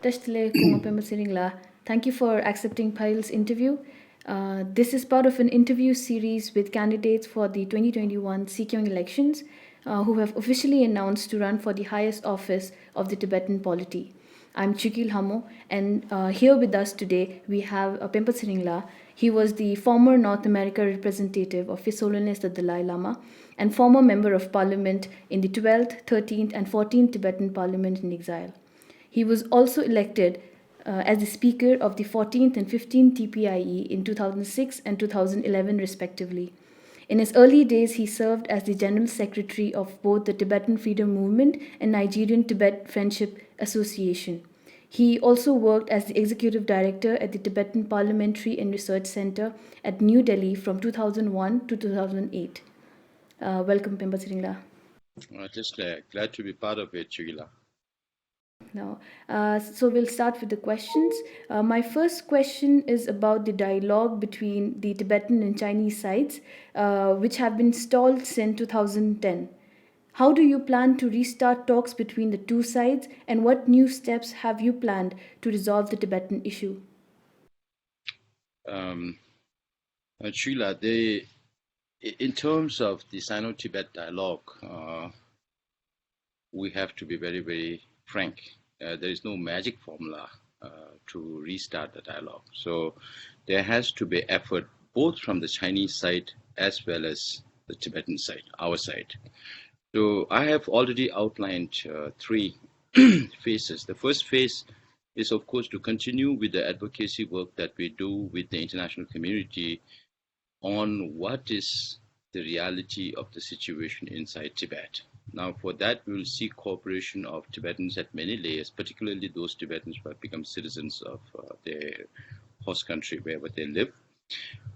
Tashtale Kung Penpa Tsering la. Thank you for accepting Pail's interview. This is part of an interview series with candidates for the 2021 Sikyong elections who have officially announced to run for the highest office of the Tibetan polity. I'm Choekyi Lhamo, and here with us today we have Penpa Tsering la. He was the former North America representative of His Holiness the Dalai Lama and former member of parliament in the 12th, 13th, and 14th Tibetan parliament in exile. He was also elected as the Speaker of the 14th and 15th TPIE in 2006 and 2011, respectively. In his early days, he served as the General Secretary of both the Tibetan Freedom Movement and Nigerian Tibet Friendship Association. He also worked as the Executive Director at the Tibetan Parliamentary and Research Center at New Delhi from 2001 to 2008. Welcome, Penpa Tsering la. Just glad to be part of it, Chugila. Now, so we'll start with the questions. My first question is about the dialogue between the Tibetan and Chinese sides, which have been stalled since 2010. How do you plan to restart talks between the two sides, and what new steps have you planned to resolve the Tibetan issue? Chugila, in terms of the Sino-Tibet dialogue, we have to be very, very frank. There is no magic formula to restart the dialogue. So there has to be effort both from the Chinese side as well as the Tibetan side, our side. So I have already outlined three phases. The first phase is, of course, to continue with the advocacy work that we do with the international community on what is the reality of the situation inside Tibet. Now, for that, we will seek cooperation of Tibetans at many layers, particularly those Tibetans who have become citizens of their host country, wherever they live.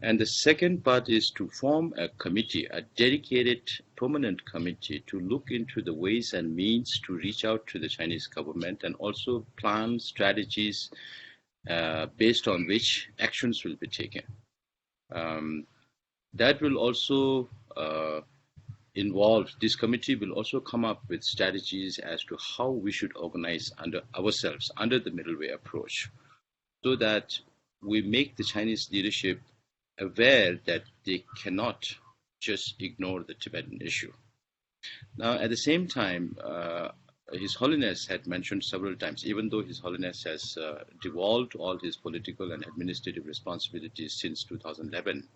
And the second part is to form a committee, a dedicated permanent committee to look into the ways and means to reach out to the Chinese government and also plan strategies based on which actions will be taken. That will also this committee will also come up with strategies as to how we should organize under the middleweight approach, so that we make the Chinese leadership aware that they cannot just ignore the Tibetan issue. Now, at the same time, His Holiness had mentioned several times, even though His Holiness has devolved all his political and administrative responsibilities since 2011,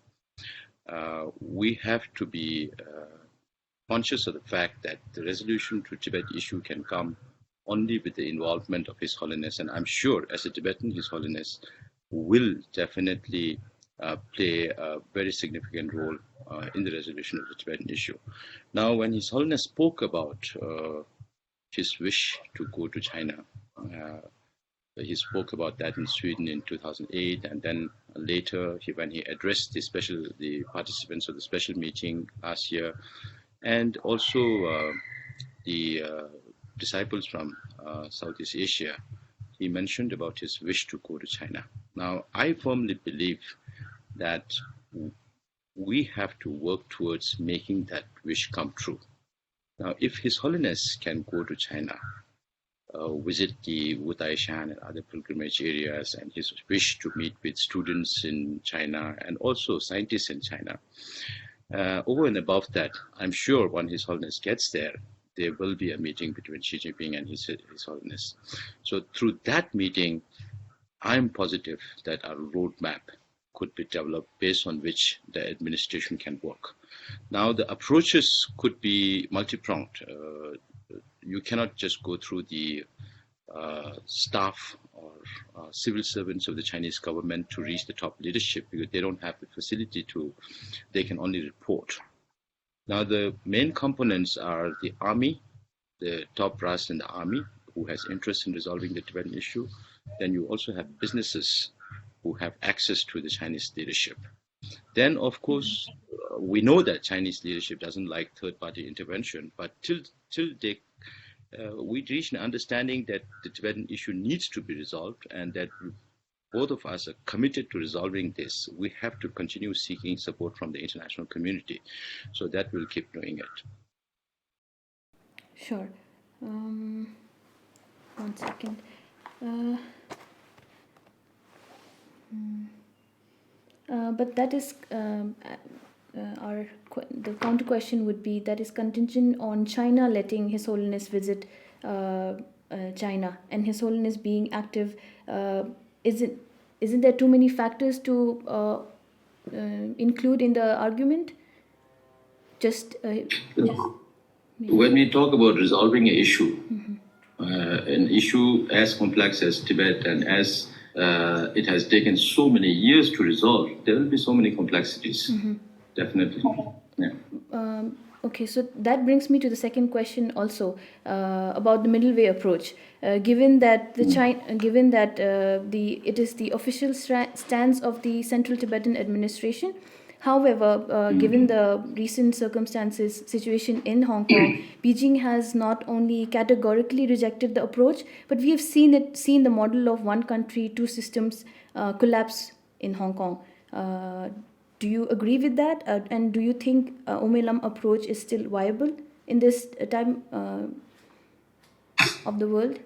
we have to be conscious of the fact that the resolution to Tibet issue can come only with the involvement of His Holiness. And I'm sure as a Tibetan, His Holiness will definitely play a very significant role in the resolution of the Tibetan issue. Now, when His Holiness spoke about his wish to go to China, he spoke about that in Sweden in 2008, and then later when he addressed the participants of the special meeting last year, and also the disciples from Southeast Asia, he mentioned about his wish to go to China. Now, I firmly believe that we have to work towards making that wish come true. Now, if His Holiness can go to China, visit the Wutaishan and other pilgrimage areas, and his wish to meet with students in China and also scientists in China, over and above that, I'm sure when His Holiness gets there, there will be a meeting between Xi Jinping and His Holiness. So through that meeting, I'm positive that a roadmap could be developed based on which the administration can work. Now, the approaches could be multi-pronged. You cannot just go through the staff or civil servants of the Chinese government to reach the top leadership, because they don't have the facility they can only report. Now, the main components are the army, the top brass in the army, who has interest in resolving the Tibetan issue. Then you also have businesses who have access to the Chinese leadership. Then, of course, we know that Chinese leadership doesn't like third-party intervention, but till we reach an understanding that the Tibetan issue needs to be resolved and that both of us are committed to resolving this, we have to continue seeking support from the international community. So that we'll keep doing it. Sure. 1 second. Uh, but that is the counter question would be that is contingent on China letting His Holiness visit China and His Holiness being active. Uh, isn't there too many factors to include in the argument? Just When we talk about resolving an issue as complex as Tibet and as it has taken so many years to resolve, there will be so many complexities. Definitely. Yeah. Okay, so that brings me to the second question also about the middle way approach. Given that it is the official stance of the Central Tibetan administration, however, given the recent situation in Hong Kong, Beijing has not only categorically rejected the approach, but we have seen the model of one country, two systems collapse in Hong Kong. Do you agree with that? And do you think Umelam approach is still viable in this time of the world?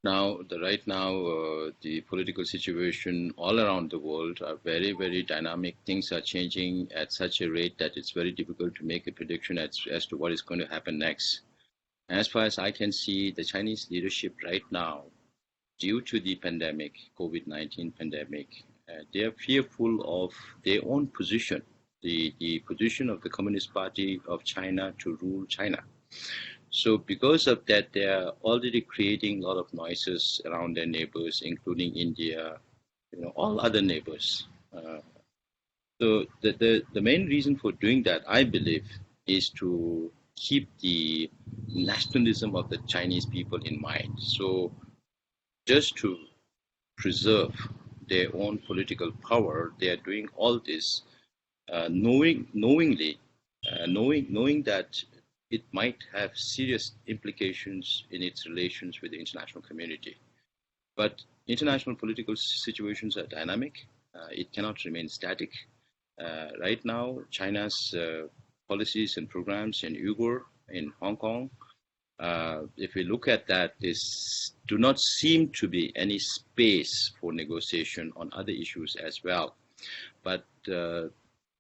Right now, the political situation all around the world are very, very dynamic. Things are changing at such a rate that it's very difficult to make a prediction as to what is going to happen next. As far as I can see, the Chinese leadership right now, due to the pandemic, COVID-19 pandemic, they are fearful of their own position, the position of the Communist Party of China to rule China. So because of that, they are already creating a lot of noises around their neighbors, including India, all other neighbors. So the main reason for doing that, I believe, is to keep the nationalism of the Chinese people in mind. So just to preserve their own political power, they are doing all this, knowing that it might have serious implications in its relations with the international community. But international political situations are dynamic. It cannot remain static. Right now, China's policies and programs in Uyghur, in Hong Kong, if we look at that, there do not seem to be any space for negotiation on other issues as well. But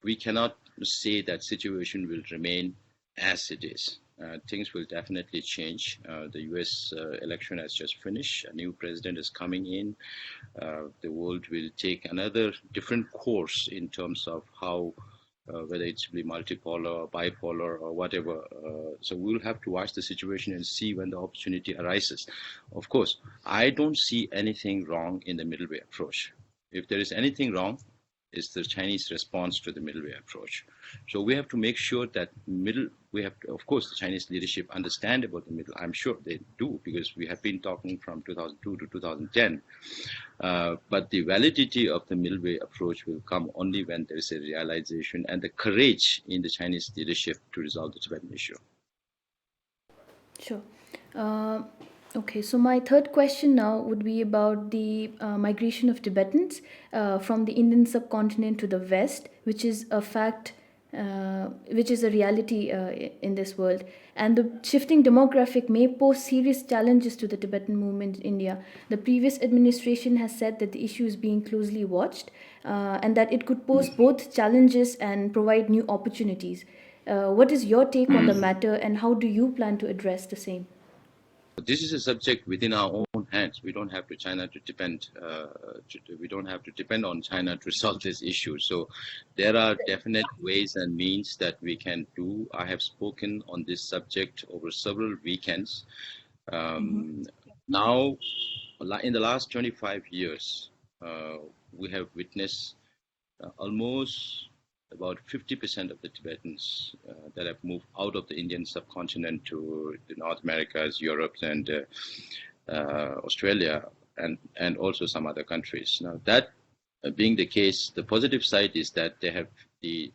we cannot say that situation will remain as it is. Things will definitely change. The US election has just finished. A new president is coming in. The world will take another different course in terms of how, whether it's be multipolar or bipolar or whatever. So we'll have to watch the situation and see when the opportunity arises. Of course, I don't see anything wrong in the middle way approach. If there is anything wrong, it's the Chinese response to the middle way approach. So we have to make sure that of course, the Chinese leadership understand about the middle. I'm sure they do, because we have been talking from 2002 to 2010. But the validity of the middle way approach will come only when there is a realization and the courage in the Chinese leadership to resolve the Tibetan issue. Sure. Okay, so my third question now would be about the migration of Tibetans from the Indian subcontinent to the West, which is a fact, which is a reality in this world. And the shifting demographic may pose serious challenges to the Tibetan movement in India. The previous administration has said that the issue is being closely watched and that it could pose both challenges and provide new opportunities. What is your take on the matter, and how do you plan to address the same? This is a subject within our own hands. We don't have to depend. We don't have to depend on China to resolve this issue. So there are definite ways and means that we can do. I have spoken on this subject over several weekends. Now, in the last 25 years, we have witnessed almost about 50% of the Tibetans that have moved out of the Indian subcontinent to the North Americas, Europe, and Australia, and also some other countries. Now, that being the case, the positive side is that the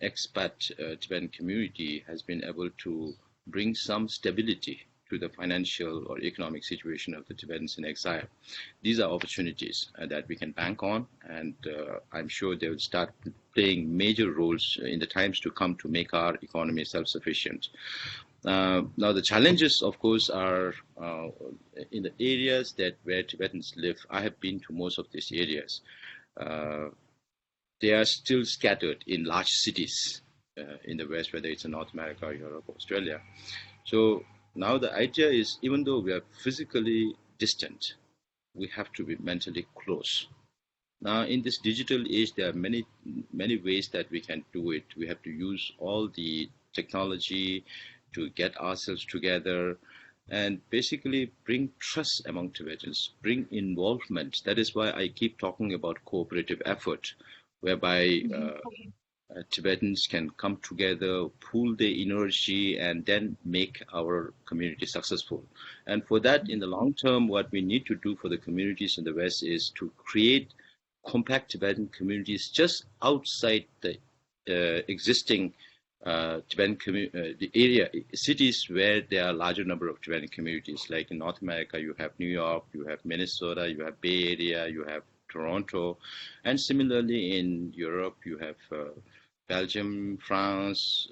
expat Tibetan community has been able to bring some stability to the financial or economic situation of the Tibetans in exile. These are opportunities that we can bank on, and I'm sure they will start playing major roles in the times to come to make our economy self-sufficient. Now the challenges, of course, are in the areas where Tibetans live. I have been to most of these areas. They are still scattered in large cities in the West, whether it's in North America, Europe, Australia. So now the idea is, even though we are physically distant, we have to be mentally close. Now, in this digital age, there are many ways that we can do it. We have to use all the technology to get ourselves together and basically bring trust among Tibetans, bring involvement. That is why I keep talking about cooperative effort, whereby Tibetans can come together, pool their energy, and then make our community successful. And for that, in the long term, what we need to do for the communities in the West is to create compact Tibetan communities just outside the existing Tibetan the area cities where there are a larger number of Tibetan communities. Like in North America, you have New York, you have Minnesota, you have Bay Area, you have Toronto, and similarly in Europe, you have Belgium, France,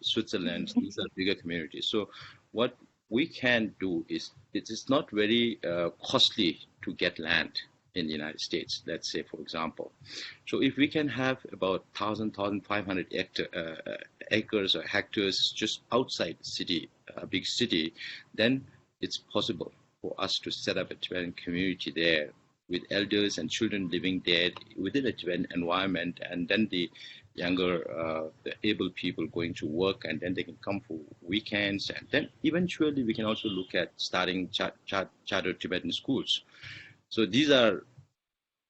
Switzerland. These are bigger communities. So what we can do is, it is not very costly to get land in the United States, let's say, for example. So if we can have about 1,500 acres or hectares just outside the city, a big city, then it's possible for us to set up a Tibetan community there with elders and children living there within a Tibetan environment, and then the younger, the able people going to work, and then they can come for weekends. And then eventually we can also look at starting charter Tibetan schools. So these are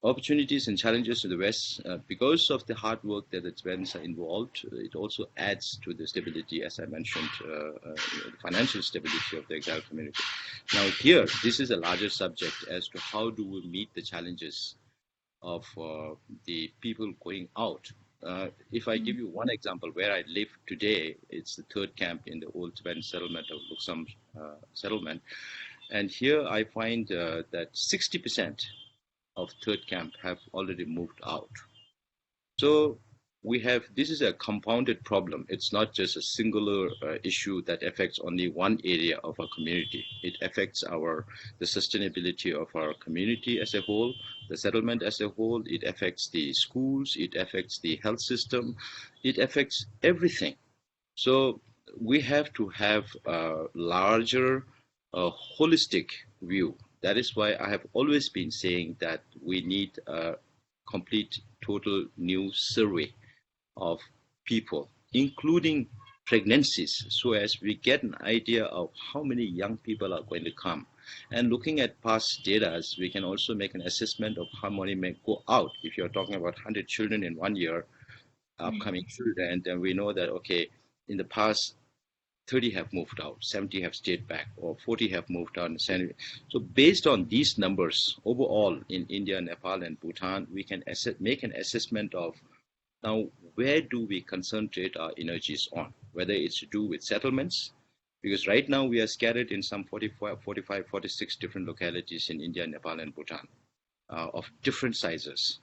opportunities and challenges to the West. Because of the hard work that the Tibetans are involved, it also adds to the stability, as I mentioned, the financial stability of the exile community. Now here, this is a larger subject as to how do we meet the challenges of the people going out. If I give you one example, where I live today, it's the third camp in the old Tibetan settlement of Luksam settlement. And here I find that 60% of third camp have already moved out. So this is a compounded problem. It's not just a singular issue that affects only one area of our community. It affects the sustainability of our community as a whole, the settlement as a whole. It affects the schools. It affects the health system. It affects everything. So we have to have a larger holistic view. That is why I have always been saying that we need a complete, total new survey of people, including pregnancies, so as we get an idea of how many young people are going to come. And looking at past data, we can also make an assessment of how many may go out. If you're talking about 100 children in 1 year, upcoming children, then we know that, okay, in the past, 30 have moved out, 70 have stayed back, or 40 have moved out. So based on these numbers, overall in India, Nepal, and Bhutan, we can make an assessment of now where do we concentrate our energies on, whether it's to do with settlements, because right now we are scattered in some 45, 46 different localities in India, Nepal, and Bhutan of different sizes.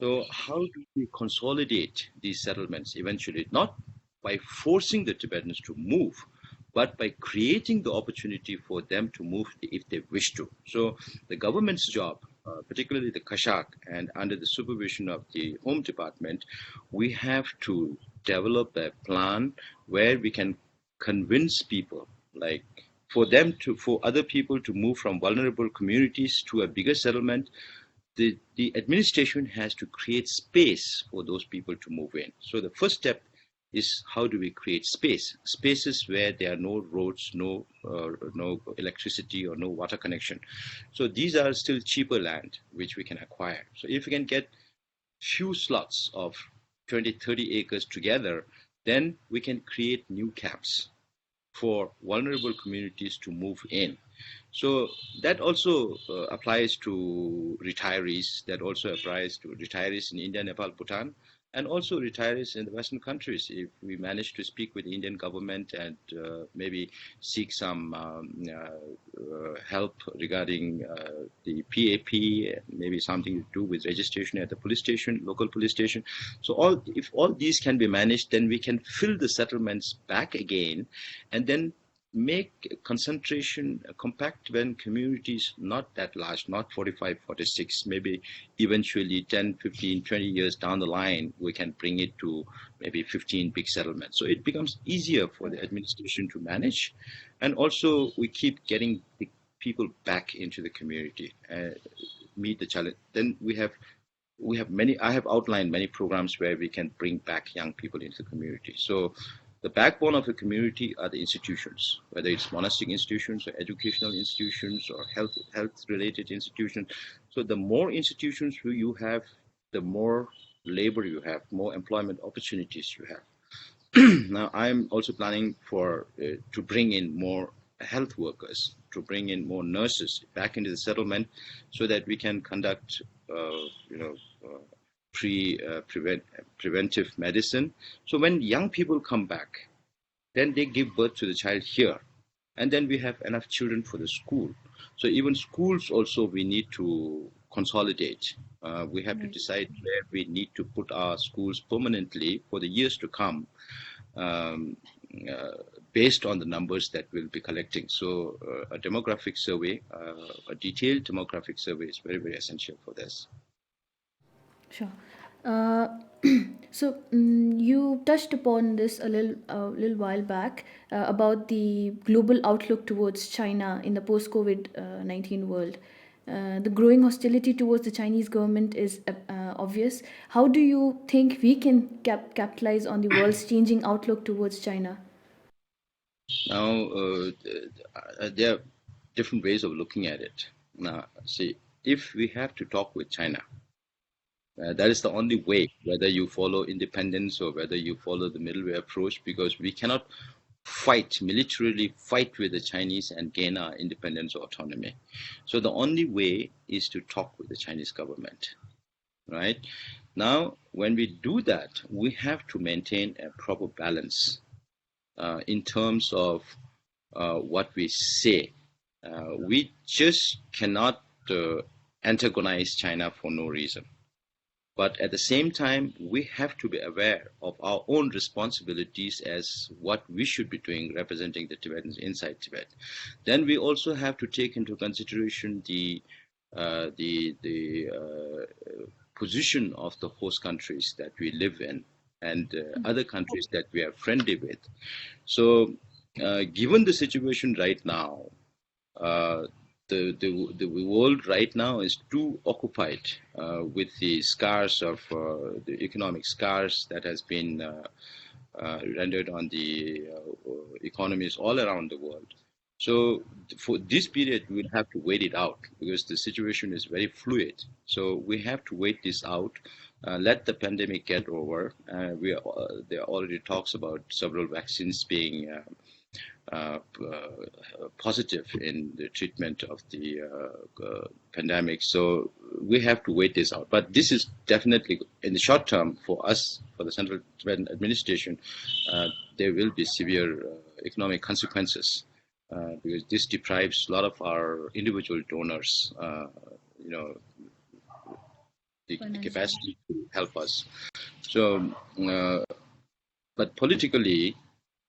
So how do we consolidate these settlements eventually? Not by forcing the Tibetans to move, but by creating the opportunity for them to move if they wish to. So the government's job, particularly the Kashak, and under the supervision of the Home Department, we have to develop a plan where we can convince people, like for other people to move from vulnerable communities to a bigger settlement. The administration has to create space for those people to move in. So the first step is how do we create spaces where there are no roads, no electricity, or no water connection. So these are still cheaper land which we can acquire. So if we can get few slots of 20, 30 acres together, then we can create new camps for vulnerable communities to move in. So that also applies to retirees. That also applies to retirees in India, Nepal, Bhutan. and also retirees in the Western countries. If we manage to speak with the Indian government and maybe seek some help regarding the PAP, maybe something to do with registration at the police station, local police station. So if all these can be managed, then we can fill the settlements back again, and then make concentration compact when communities not that large, not 45, 46, maybe eventually 10, 15, 20 years down the line, we can bring it to maybe 15 big settlements. So it becomes easier for the administration to manage. And also we keep getting the people back into the community, meet the challenge. Then we have many, I have outlined many programs where we can bring back young people into the community. So the backbone of a community are the institutions, whether it's monastic institutions or educational institutions or health-related institutions. So the more institutions you have, the more labor you have, more employment opportunities you have. Now, I'm also planning to bring in more health workers, to bring in more nurses back into the settlement, so that we can conduct, preventive medicine. So when young people come back, then they give birth to the child here, and then we have enough children for the school. So even schools also we need to consolidate. We have to decide where we need to put our schools permanently for the years to come, based on the numbers that we'll be collecting. So a demographic survey, a detailed demographic survey is very, very essential for this. Sure. Uh, you touched upon this a little while back about the global outlook towards China in the post-COVID-19 world. The growing hostility towards the Chinese government is obvious. How do you think we can capitalize on the world's changing outlook towards China? Now, there are different ways of looking at it. Now, see, if we have to talk with China, that is the only way, whether you follow independence or whether you follow the middleweight approach, because we cannot militarily fight with the Chinese and gain our independence or autonomy. So the only way is to talk with the Chinese government, right? Now, when we do that, we have to maintain a proper balance in terms of what we say. We just cannot antagonize China for no reason. But at the same time, we have to be aware of our own responsibilities as what we should be doing representing the Tibetans inside Tibet. Then we also have to take into consideration the position of the host countries that we live in and other countries that we are friendly with. So given the situation right now, the world right now is too occupied with the scars of the economic scars that has been rendered on the economies all around the world. So for this period, we'll have to wait it out because the situation is very fluid. So we have to wait this out, let the pandemic get over. There are already talks about several vaccines being positive in the treatment of the pandemic. So we have to wait this out. But this is definitely, in the short term, for us, for the Central Tibetan administration, there will be severe economic consequences because this deprives a lot of our individual donors, the capacity to help us. So, but politically,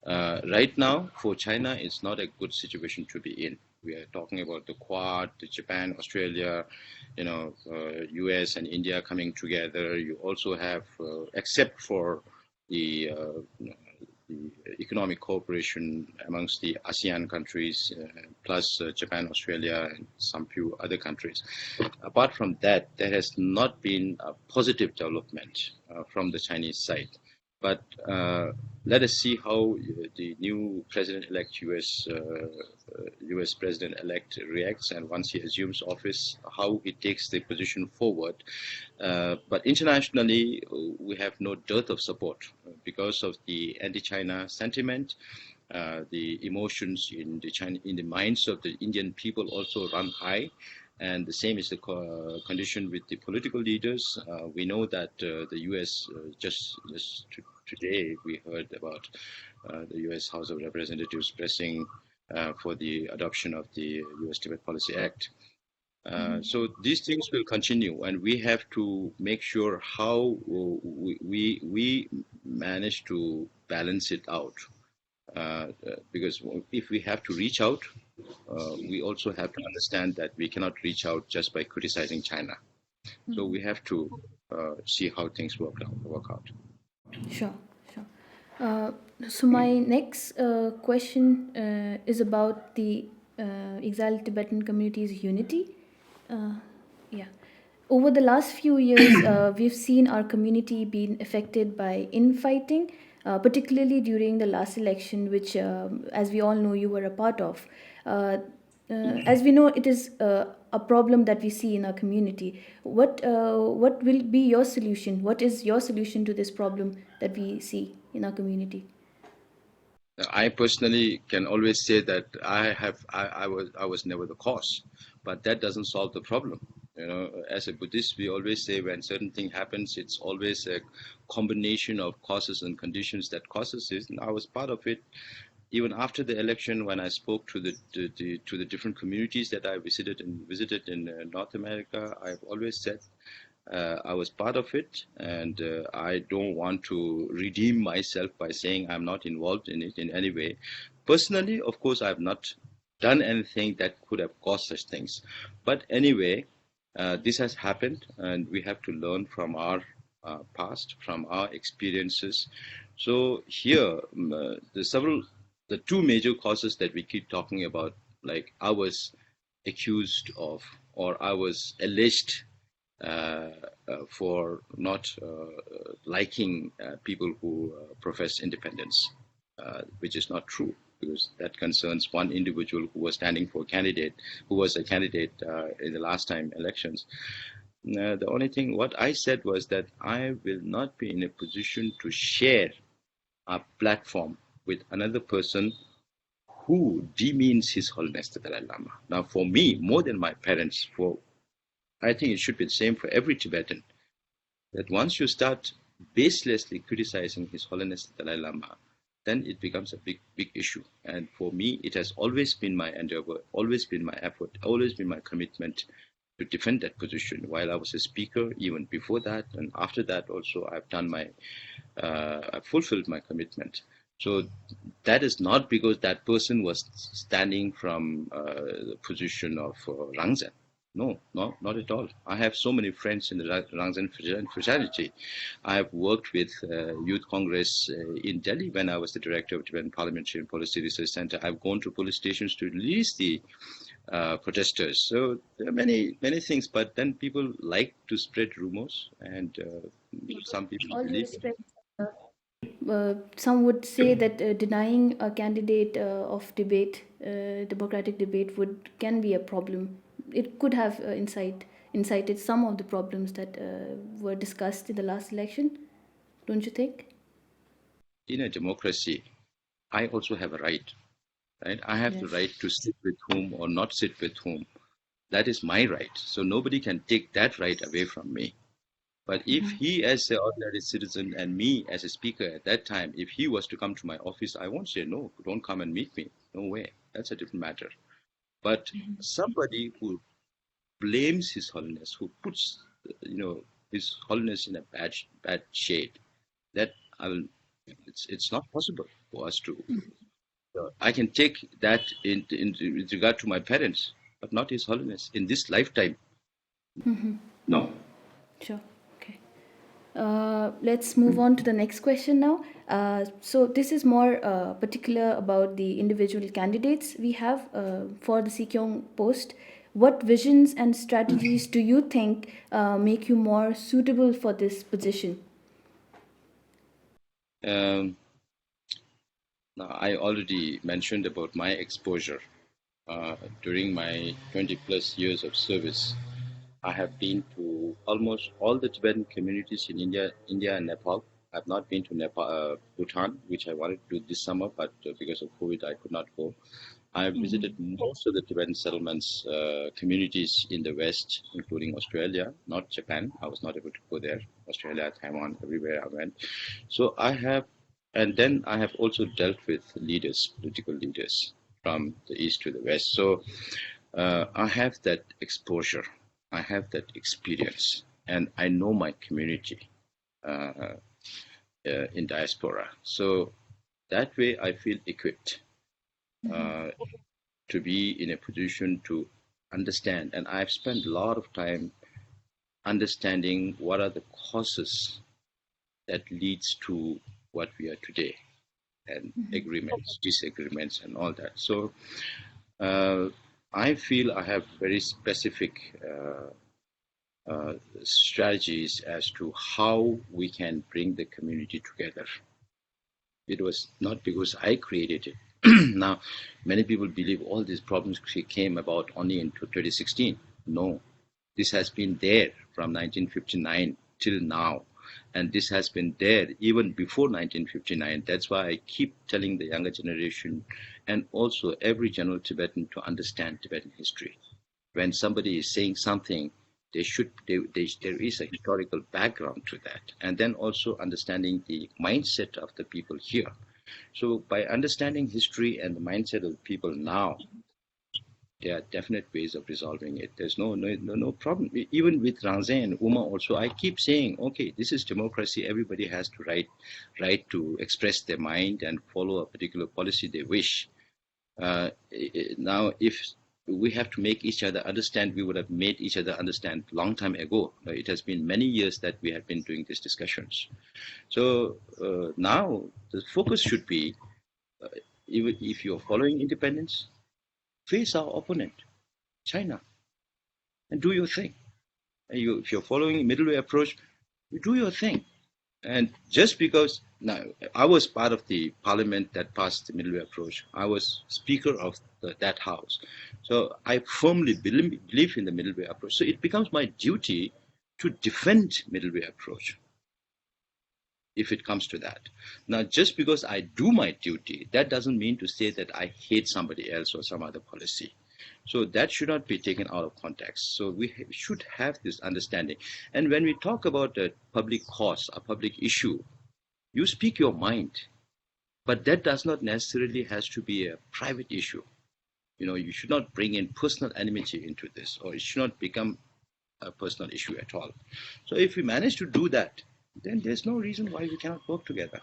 right now, for China, it's not a good situation to be in. We are talking about the Quad, the Japan, Australia, US and India coming together. You also have, except for the economic cooperation amongst the ASEAN countries, plus Japan, Australia, and some few other countries. Apart from that, there has not been a positive development from the Chinese side. But let us see how the new president-elect, U.S. president-elect reacts, and once he assumes office, how he takes the position forward. But internationally, we have no dearth of support because of the anti-China sentiment. The emotions in the minds of the Indian people also run high. And the same is the condition with the political leaders. We know that the U.S. Just today we heard about the U.S. House of Representatives pressing for the adoption of the U.S. Tibet Policy Act. So these things will continue, and we have to make sure how we manage to balance it out. Because if we have to reach out, we also have to understand that we cannot reach out just by criticizing China. So we have to see how things work out. Sure, sure. So my next question is about the exiled Tibetan community's unity. Yeah. Over the last few years, we've seen our community being affected by infighting, particularly during the last election, which, as we all know, you were a part of. As we know, it is a problem that we see in our community. What will be your solution? What is your solution to this problem that we see in our community? I personally can always say that I was never the cause, but that doesn't solve the problem. You know, as a Buddhist, we always say when certain thing happens, it's always a combination of causes and conditions that causes it. And I was part of it. Even after the election, when I spoke to the different communities that I visited in North America, I've always said I was part of it, and I don't want to redeem myself by saying I'm not involved in it in any way. Personally, of course, I've not done anything that could have caused such things. But anyway, this has happened, and we have to learn from our past, from our experiences. So here, the two major causes that we keep talking about, like I was accused of, or I was alleged for not liking people who profess independence, which is not true, because that concerns one individual who was who was a candidate in the last time elections. The only thing what I said was that I will not be in a position to share a platform with another person who demeans His Holiness the Dalai Lama. Now, for me, more than my parents, I think it should be the same for every Tibetan, that once you start baselessly criticizing His Holiness the Dalai Lama, then it becomes a big issue. And for me, it has always been my endeavor, always been my effort, always been my commitment to defend that position. While I was a speaker, even before that, and after that also, I've fulfilled my commitment. So that is not because that person was standing from the position of Rangzen. No, not at all. I have so many friends in the Rangzen fraternity. I have worked with Youth Congress in Delhi when I was the director of Tibetan Parliamentary and Policy Research Center. I've gone to police stations to release the protesters. So there are many things, but then people like to spread rumors, and some people All due believe. respect, some would say that denying a candidate of debate, democratic debate, can be a problem. It could have incited some of the problems that were discussed in the last election, don't you think? In a democracy, I also have a right. I have the right to sit with whom or not sit with whom. That is my right. So nobody can take that right away from me. But if he, as an ordinary citizen, and me as a speaker at that time, if he was to come to my office, I won't say, no, don't come and meet me. No way. That's a different matter. But somebody who blames His Holiness, who puts, His Holiness in a bad shade, that it's not possible for us to. I can take that in regard to my parents, but not His Holiness in this lifetime. No. Sure. Okay. Let's move on to the next question now. So this is more particular about the individual candidates we have for the Sikyong post. What visions and strategies do you think make you more suitable for this position? Now, I already mentioned about my exposure during my 20 plus years of service. I have been to almost all the Tibetan communities in India and Nepal. I've not been to Bhutan, which I wanted to do this summer, but because of COVID, I could not go. I visited most of the Tibetan settlements, communities in the West, including Australia, not Japan. I was not able to go there. Australia, Taiwan, everywhere I went. So and then I have also dealt with leaders, political leaders from the East to the West. So I have that exposure. I have that experience, and I know my community in diaspora. So that way I feel equipped to be in a position to understand. And I've spent a lot of time understanding what are the causes that leads to what we are today, and agreements, disagreements, and all that. So I feel I have very specific strategies as to how we can bring the community together. It was not because I created it. Now, many people believe all these problems came about only in 2016. No, this has been there from 1959 till now. And this has been there even before 1959. That's why I keep telling the younger generation and also every general Tibetan to understand Tibetan history. When somebody is saying something, there is a historical background to that. And then also understanding the mindset of the people here. So by understanding history and the mindset of the people now, there are definite ways of resolving it. There's no problem. Even with Ranzan and Uma also, I keep saying, okay, this is democracy. Everybody has to right to express their mind and follow a particular policy they wish. Now, if we have to make each other understand, we would have made each other understand long time ago. It has been many years that we have been doing these discussions. So now the focus should be, even if you're following independence, face our opponent, China, and do your thing. And if you're following a middleweight approach, you do your thing. And just because now I was part of the parliament that passed the middleweight approach, I was speaker of that house. So I firmly believe in the middleweight approach. So it becomes my duty to defend middleweight approach if it comes to that. Now, just because I do my duty, that doesn't mean to say that I hate somebody else or some other policy. So that should not be taken out of context. So we should have this understanding. And when we talk about a public cause, a public issue, you speak your mind, but that does not necessarily has to be a private issue. You should not bring in personal enmity into this, or it should not become a personal issue at all. So if we manage to do that, then there's no reason why we cannot work together.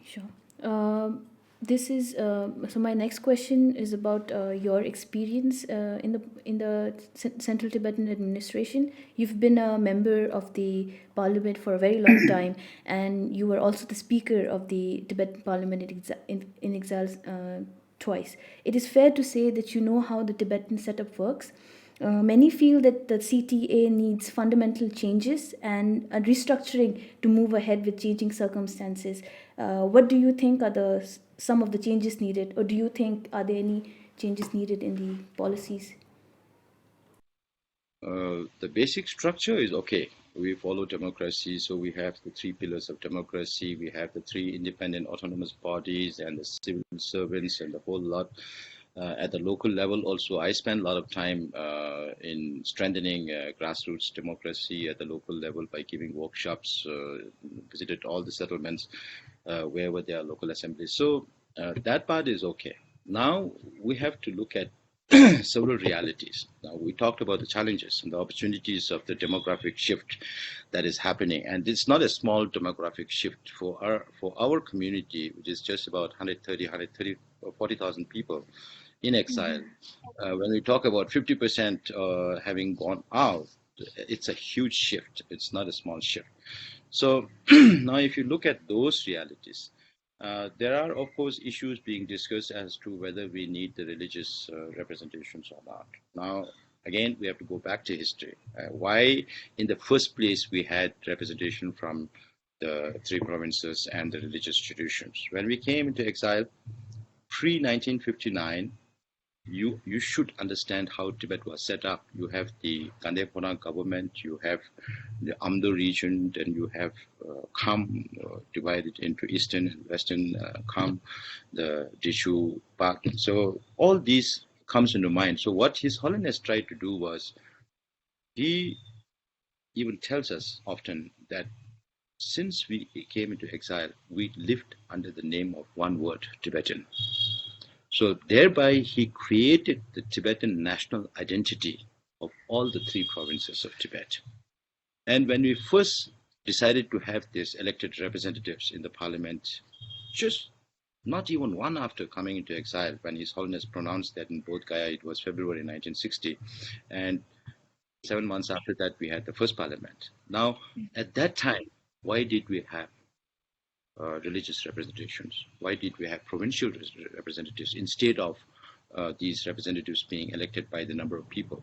Sure. This is so. My next question is about your experience in the Central Tibetan administration. You've been a member of the parliament for a very long time, and you were also the speaker of the Tibetan parliament in exile twice. It is fair to say that you know how the Tibetan setup works. Many feel that the CTA needs fundamental changes and a restructuring to move ahead with changing circumstances. What do you think are some of the changes needed, or do you think are there any changes needed in the policies? The basic structure is okay. We follow democracy, so we have the 3 pillars of democracy. We have the 3 independent autonomous bodies and the civil servants and the whole lot. At the local level also, I spend a lot of time in strengthening grassroots democracy at the local level by giving workshops, visited all the settlements wherever there are local assemblies. So that part is okay. Now we have to look at several realities. Now we talked about the challenges and the opportunities of the demographic shift that is happening, and it's not a small demographic shift for our community, which is just about 130 or 40,000 people in exile. When we talk about 50% having gone out, it's a huge shift. It's not a small shift. So now if you look at those realities, there are, of course, issues being discussed as to whether we need the religious representations or not. Now, again, we have to go back to history. Why, in the first place, we had representation from the 3 provinces and the religious traditions. When we came into exile, pre-1959, you should understand how Tibet was set up. You have the Gandhi government, you have the Amdo region, then you have Kham divided into eastern and western Kham, the Dishu Park. So all these comes into mind. So what His Holiness tried to do was, he even tells us often that since we came into exile, we lived under the name of one word, Tibetan. So thereby he created the Tibetan national identity of all the three provinces of Tibet. And when we first decided to have these elected representatives in the parliament, just not even one after coming into exile, when His Holiness pronounced that in Bodh Gaya, it was February 1960, and 7 months after that, we had the first parliament. Now, at that time, why did we have religious representations? Why did we have provincial representatives instead of these representatives being elected by the number of people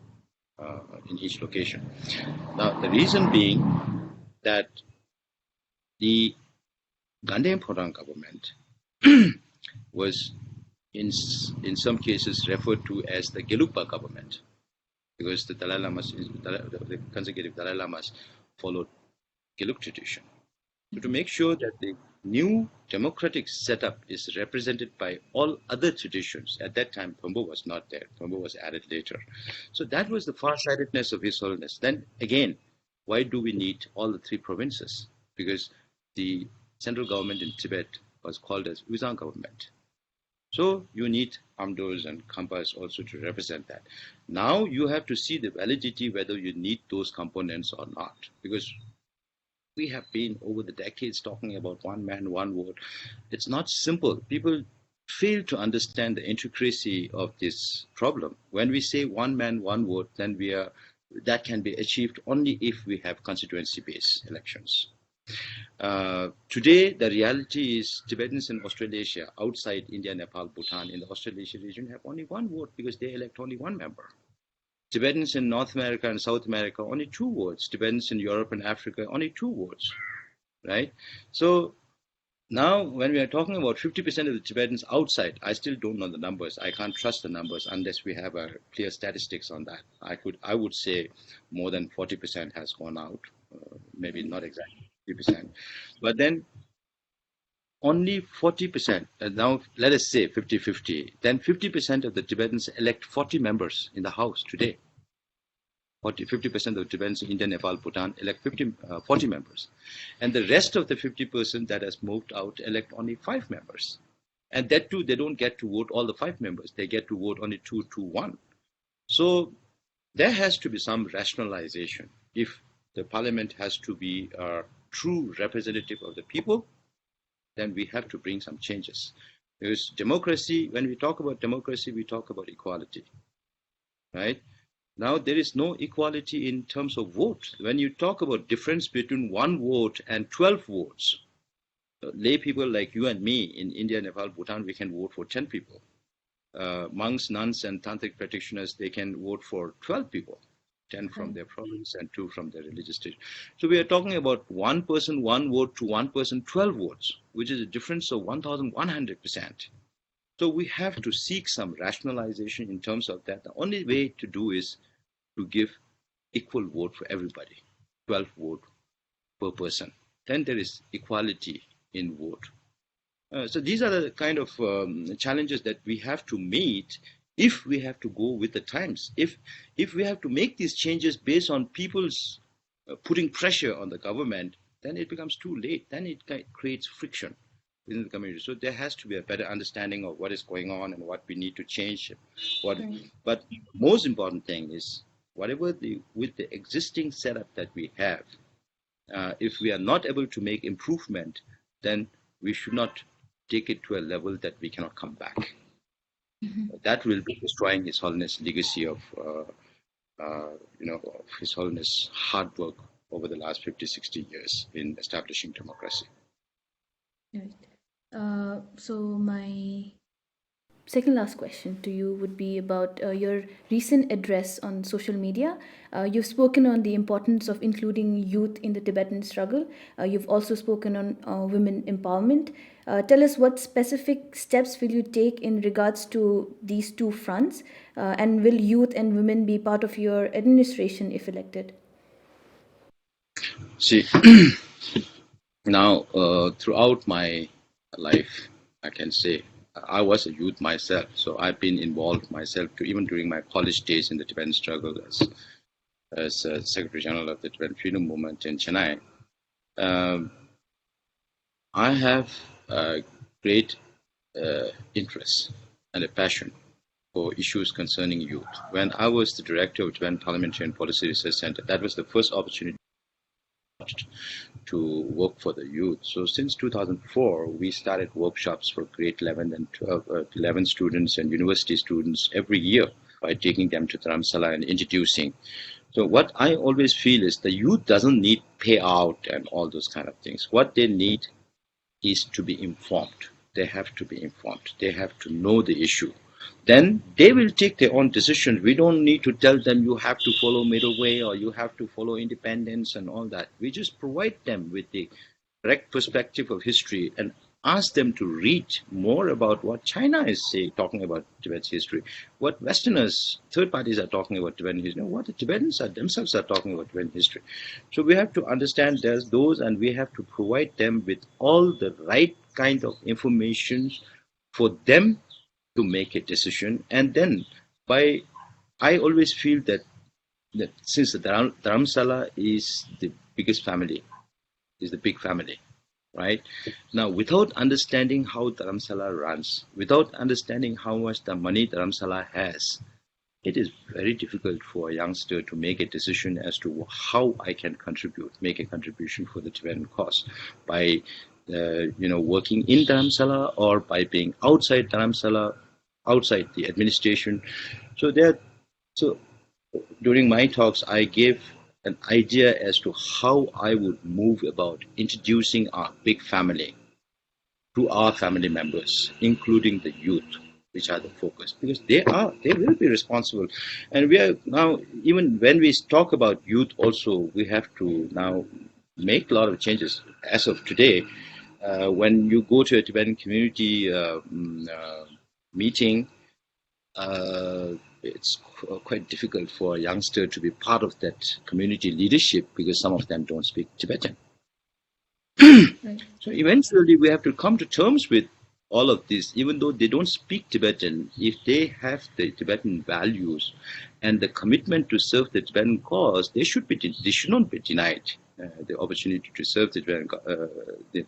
in each location? Now, the reason being that the Gandhi Phodang government was in some cases referred to as the Gelugpa government, because the Dalai Lamas, the consecutive Dalai Lamas followed Gelug tradition. So to make sure that the new democratic setup is represented by all other traditions, at that time Phombo was not there. Phombo was added later. So that was the far-sightedness of His Holiness. Then again, why do we need all the three provinces? Because the central government in Tibet was called as Uyghur government. So you need Amdos and Khampas also to represent that. Now you have to see the validity whether you need those components or not, because we have been over the decades talking about one man, one vote. It's not simple. People fail to understand the intricacy of this problem. When we say one man, one vote, then that can be achieved only if we have constituency-based elections. Today, the reality is Tibetans in Australasia, outside India, Nepal, Bhutan, in the Australasia region have only one vote because they elect only one member. Tibetans in North America and South America, only 2 votes. Tibetans in Europe and Africa, only 2 votes, right? So now when we are talking about 50% of the Tibetans outside, I still don't know the numbers. I can't trust the numbers unless we have a clear statistics on that. I would say more than 40% has gone out, maybe not exactly 50%. But then only 40%, now let us say 50-50, then 50% of the Tibetans elect 40 members in the House today. 50% of the Tibetans in India, Nepal, Bhutan elect 40 members. And the rest of the 50% that has moved out elect only 5 members. And that too, they don't get to vote all the 5 members. They get to vote only 2-1. So there has to be some rationalization. If the parliament has to be a true representative of the people, then we have to bring some changes. Because democracy, when we talk about democracy, we talk about equality, right? Now, there is no equality in terms of vote. When you talk about difference between 1 vote and 12 votes, lay people like you and me in India, Nepal, Bhutan, we can vote for 10 people. Monks, nuns, and tantric practitioners, they can vote for 12 people, 10 from their province and 2 from their religious state. So we are talking about 1 person, 1 vote to 1 person, 12 votes, which is a difference of 1,100%. So we have to seek some rationalization in terms of that. The only way to do is to give equal vote for everybody, 12 vote per person. Then there is equality in vote. So these are the kind of challenges that we have to meet if we have to go with the times. If we have to make these changes based on people's putting pressure on the government, then it becomes too late. Then it creates friction within the community. So there has to be a better understanding of what is going on and what we need to change. But most important thing is, whatever with the existing setup that we have, if we are not able to make improvement, then we should not take it to a level that we cannot come back. That will be destroying His Holiness' legacy of His Holiness' hard work over the last 50-60 years in establishing democracy. Right. So my second last question to you would be about your recent address on social media. You've spoken on the importance of including youth in the Tibetan struggle. You've also spoken on women empowerment. Tell us what specific steps will you take in regards to these two fronts, and will youth and women be part of your administration if elected? See, now throughout my life, I can say I was a youth myself, so I've been involved myself to even during my college days in the Tibetan struggle as Secretary General of the Tibetan Freedom Movement in Chennai. I have a great interest and a passion for issues concerning youth. When I was the director of Tibetan Parliamentary and Policy Research Center, that was the first opportunity to work for the youth. So since 2004, we started workshops for grade 11 and 11 students and university students every year by taking them to Dharamsala and introducing. So what I always feel is the youth doesn't need payout and all those kind of things. What they need is to be informed. They have to be informed. They have to know the issue. Then they will take their own decisions. We don't need to tell them you have to follow middle way or you have to follow independence and all that. We just provide them with the correct perspective of history and ask them to read more about what China is talking about Tibet's history, what Westerners, third parties are talking about Tibetan history, what the Tibetans themselves are talking about Tibetan history. So we have to understand there's those, and we have to provide them with all the right kind of information for them to make a decision. And then I always feel that since the Dharamsala is the biggest family, is the big family, right? Now, without understanding how Dharamsala runs, without understanding how much the money Dharamsala has, it is very difficult for a youngster to make a decision as to how I can make a contribution for the Tibetan cause by working in Dharamsala or by being outside Dharamsala, outside the administration. So during my talks, I gave an idea as to how I would move about introducing our big family to our family members, including the youth, which are the focus, because they will be responsible. And we are now, even when we talk about youth also, we have to now make a lot of changes. As of today, when you go to a Tibetan community meeting, it's quite difficult for a youngster to be part of that community leadership because some of them don't speak Tibetan. Right. So eventually we have to come to terms with all of this, even though they don't speak Tibetan. If they have the Tibetan values and the commitment to serve the Tibetan cause, they should not be denied the opportunity to serve the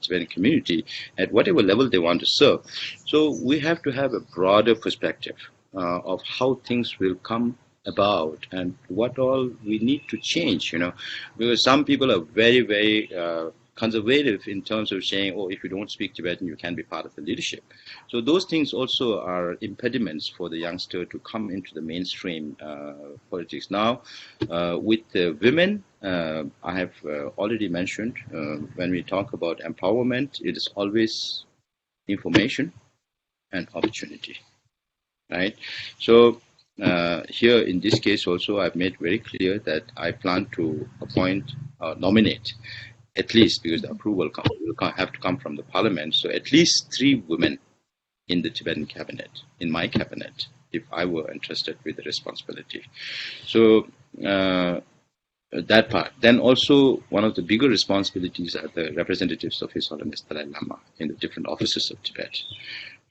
Tibetan community at whatever level they want to serve. So we have to have a broader perspective of how things will come about and what all we need to change, because some people are very, very conservative in terms of saying, oh, if you don't speak Tibetan, you can't be part of the leadership. So those things also are impediments for the youngster to come into the mainstream politics. Now, with the women, I have already mentioned, when we talk about empowerment, it is always information and opportunity, right? So here in this case also, I've made very clear that I plan to nominate at least, because the approval will have to come from the parliament, so at least 3 women in the Tibetan cabinet, in my cabinet, if I were entrusted with the responsibility. So that part. Then also one of the bigger responsibilities are the representatives of His Holiness Dalai Lama in the different offices of Tibet.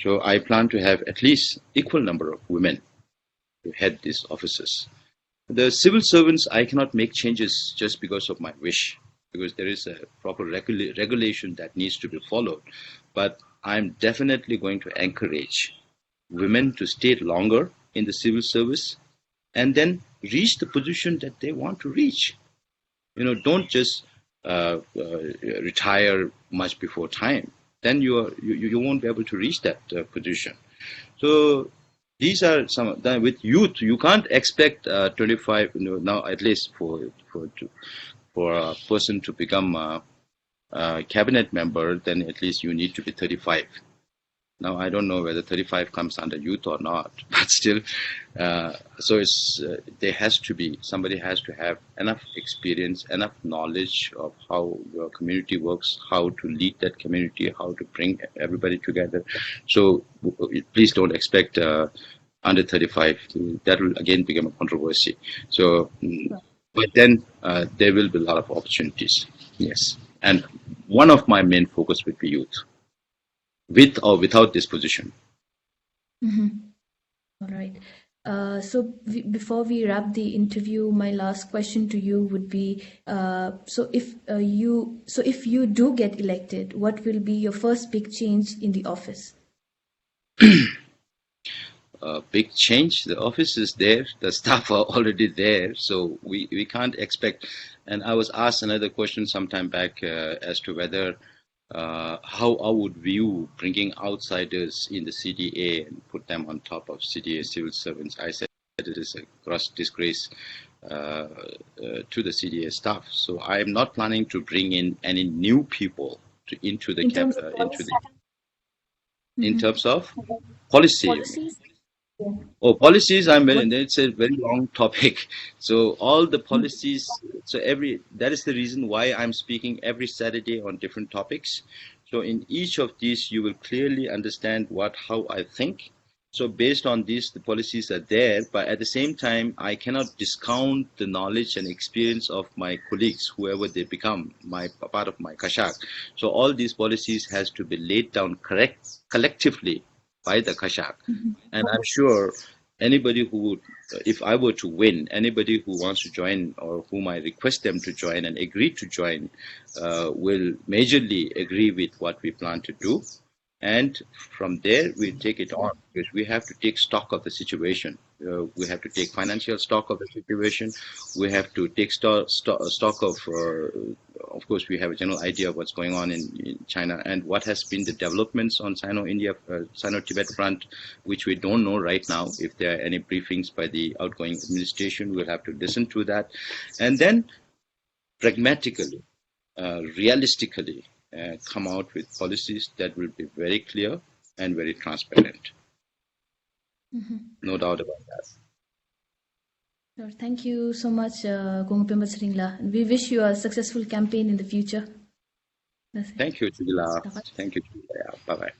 So I plan to have at least equal number of women to head these offices. The civil servants, I cannot make changes just because of my wish, because there is a proper regulation that needs to be followed. But I'm definitely going to encourage women to stay longer in the civil service and then reach the position that they want to reach. Don't just retire much before time. Then you won't be able to reach that position. So these are some. With youth, you can't expect 25. Now at least for a person to become a cabinet member, then at least you need to be 35. Now, I don't know whether 35 comes under youth or not, but still, so it's somebody has to have enough experience, enough knowledge of how your community works, how to lead that community, how to bring everybody together. So please don't expect under 35. That will again become a controversy. So, but then there will be a lot of opportunities. Yes. And one of my main focus would be youth, with or without this position. All right. Before we wrap the interview, my last question to you would be: if you do get elected, what will be your first big change in the office? Big change. The office is there. The staff are already there, so we can't expect. And I was asked another question sometime back as to whether how I would view bringing outsiders in the CDA and put them on top of CDA civil servants. I said that it is a gross disgrace to the CDA staff. So I am not planning to bring in any new people into the in terms of policy. Policies? Oh, policies, it's a very long topic. So all the policies, that is the reason why I'm speaking every Saturday on different topics. So in each of these, you will clearly understand how I think. So based on this, the policies are there, but at the same time, I cannot discount the knowledge and experience of my colleagues, whoever they become, part of my kashak. So all these policies has to be laid down collectively by the kashak. And I'm sure anybody who would, if I were to win, anybody who wants to join or whom I request them to join and agree to join will majorly agree with what we plan to do. And from there, we take it on, because we have to take stock of the situation. We have to take financial stock of the situation. We have to take stock of course, we have a general idea of what's going on in China and what has been the developments on Sino-Tibet front, which we don't know right now. If there are any briefings by the outgoing administration, we'll have to listen to that. And then pragmatically, realistically, come out with policies that will be very clear and very transparent. No doubt about that. Sure. Thank you so much, Tsoksur Penpa Tsering. We wish you a successful campaign in the future. Thank you, Chugila. Thank you. Bye-bye.